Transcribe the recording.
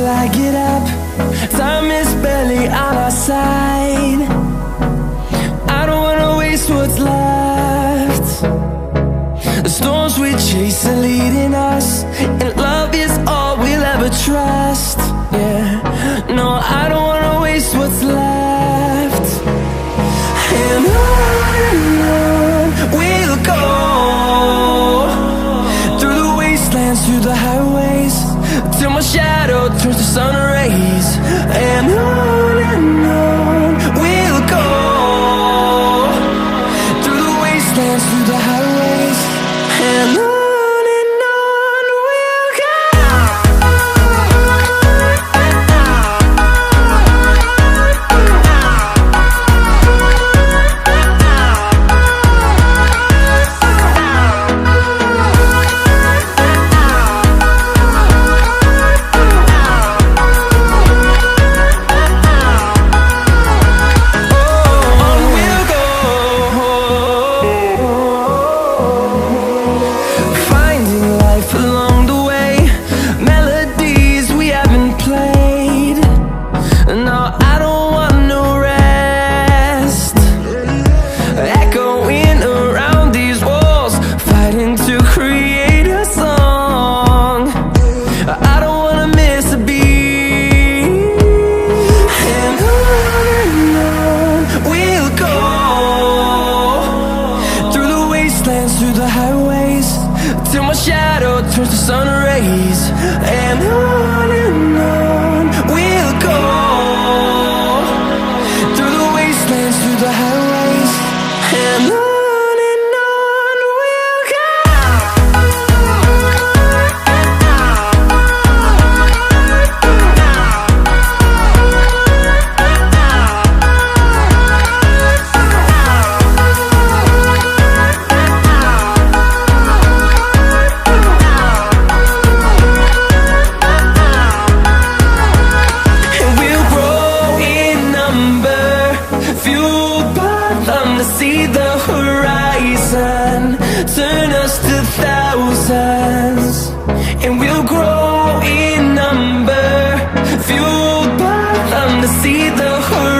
till I get up. Time is barely on our side. I don't wanna waste what's left. The storms we chase are leading us, and love is all we'll ever trust. Yeah, no, I don't wanna waste what's left. And on we'll go, through the wastelands, through the highways, till my shadow turns to sun rays. And on we'll go, through the wastelands, through the highways, and on we'll go. Through the highways, till my shadow turns to sun rays. And on we'll go, through the wastelands, through the highways, and on we'll go. See the horizon, turn us to thousands, and we'll grow in number, fueled by them to see the horizon.